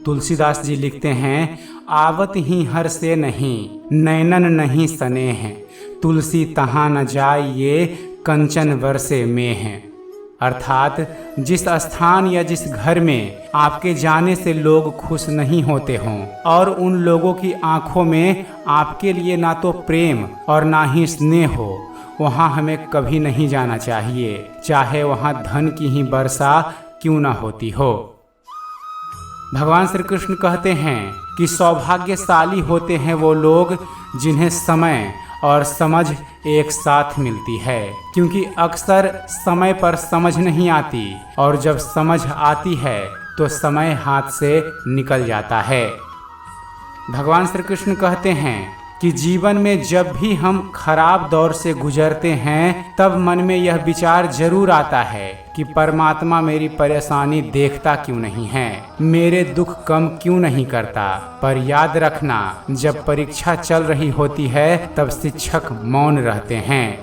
तुलसीदास जी लिखते हैं, आवत ही हर से नहीं, नैनन नहीं सने हैं, तुलसी तहाँ न जाए ये कंचन वर्षे में हैं। अर्थात जिस स्थान या जिस घर में आपके जाने से लोग खुश नहीं होते हों और उन लोगों की आंखों में आपके लिए ना तो प्रेम और ना ही स्नेह हो, वहाँ हमें कभी नहीं जाना चाहिए, चाहे वहाँ धन की ही वर्षा क्यों ना होती हो। भगवान श्री कृष्ण कहते हैं कि सौभाग्यशाली होते हैं वो लोग जिन्हें समय और समझ एक साथ मिलती है, क्योंकि अक्सर समय पर समझ नहीं आती और जब समझ आती है तो समय हाथ से निकल जाता है। भगवान श्री कृष्ण कहते हैं कि जीवन में जब भी हम खराब दौर से गुजरते हैं तब मन में यह विचार जरूर आता है कि परमात्मा मेरी परेशानी देखता क्यों नहीं है, मेरे दुख कम क्यों नहीं करता। पर याद रखना, जब परीक्षा चल रही होती है तब शिक्षक मौन रहते हैं।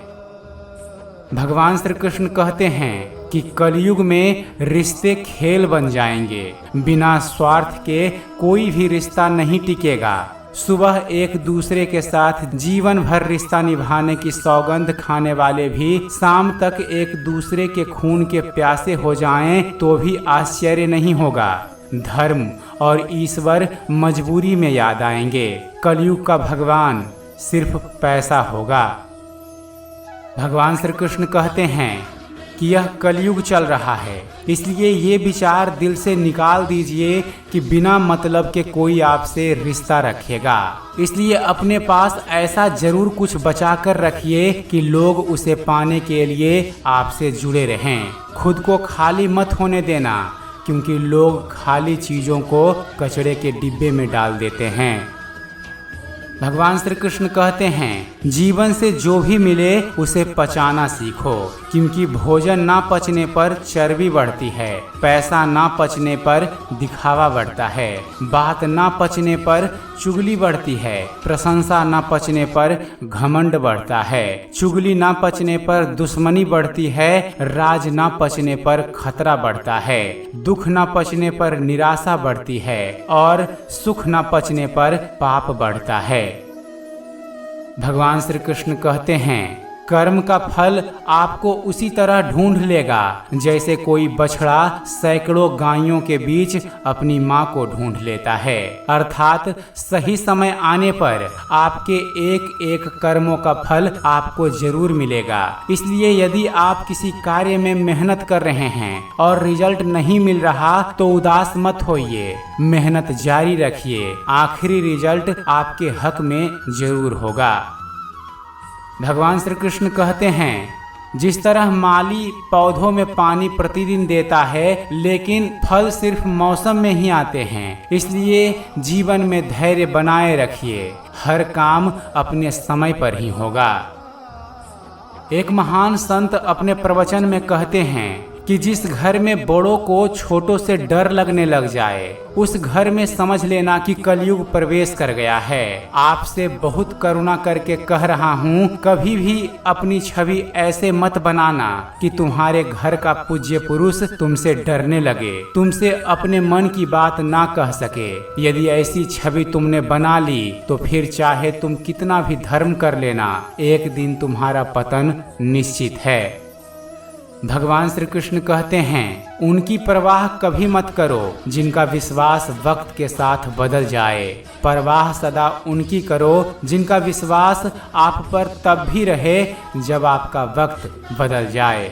भगवान श्री कृष्ण कहते हैं कि कलयुग में रिश्ते खेल बन जाएंगे, बिना स्वार्थ के कोई भी रिश्ता नहीं टिकेगा। सुबह एक दूसरे के साथ जीवन भर रिश्ता निभाने की सौगंध खाने वाले भी शाम तक एक दूसरे के खून के प्यासे हो जाएं तो भी आश्चर्य नहीं होगा। धर्म और ईश्वर मजबूरी में याद आएंगे। कलयुग का भगवान सिर्फ पैसा होगा। भगवान श्री कृष्ण कहते हैं कि यह कलयुग चल रहा है, इसलिए ये विचार दिल से निकाल दीजिए कि बिना मतलब के कोई आपसे रिश्ता रखेगा। इसलिए अपने पास ऐसा जरूर कुछ बचा कर रखिए कि लोग उसे पाने के लिए आपसे जुड़े रहें। खुद को खाली मत होने देना, क्योंकि लोग खाली चीज़ों को कचरे के डिब्बे में डाल देते हैं। भगवान श्री कृष्ण कहते हैं, जीवन से जो भी मिले उसे पचाना सीखो, क्योंकि भोजन ना पचने पर चर्बी बढ़ती है, पैसा ना पचने पर दिखावा बढ़ता है, बात ना पचने पर चुगली बढ़ती है, प्रशंसा ना पचने पर घमंड बढ़ता है, चुगली ना पचने पर दुश्मनी बढ़ती है, राज ना पचने पर खतरा बढ़ता है, दुख ना पचने पर निराशा बढ़ती है और सुख ना पचने पर पाप बढ़ता है। भगवान श्री कृष्ण कहते हैं, कर्म का फल आपको उसी तरह ढूंढ लेगा जैसे कोई बछड़ा सैकड़ों गायों के बीच अपनी माँ को ढूंढ लेता है। अर्थात सही समय आने पर आपके एक एक कर्मों का फल आपको जरूर मिलेगा। इसलिए यदि आप किसी कार्य में मेहनत कर रहे हैं और रिजल्ट नहीं मिल रहा तो उदास मत होइए, मेहनत जारी रखिए, आखिरी रिजल्ट आपके हक में जरूर होगा। भगवान श्री कृष्ण कहते हैं, जिस तरह माली पौधों में पानी प्रतिदिन देता है लेकिन फल सिर्फ मौसम में ही आते हैं, इसलिए जीवन में धैर्य बनाए रखिए, हर काम अपने समय पर ही होगा। एक महान संत अपने प्रवचन में कहते हैं कि जिस घर में बड़ों को छोटों से डर लगने लग जाए उस घर में समझ लेना कि कलयुग प्रवेश कर गया है। आपसे बहुत करुणा करके कह रहा हूँ, कभी भी अपनी छवि ऐसे मत बनाना कि तुम्हारे घर का पूज्य पुरुष तुमसे डरने लगे, तुमसे अपने मन की बात ना कह सके। यदि ऐसी छवि तुमने बना ली तो फिर चाहे तुम कितना भी धर्म कर लेना, एक दिन तुम्हारा पतन निश्चित है। भगवान श्री कृष्ण कहते हैं, उनकी परवाह कभी मत करो जिनका विश्वास वक्त के साथ बदल जाए, परवाह सदा उनकी करो जिनका विश्वास आप पर तब भी रहे जब आपका वक्त बदल जाए।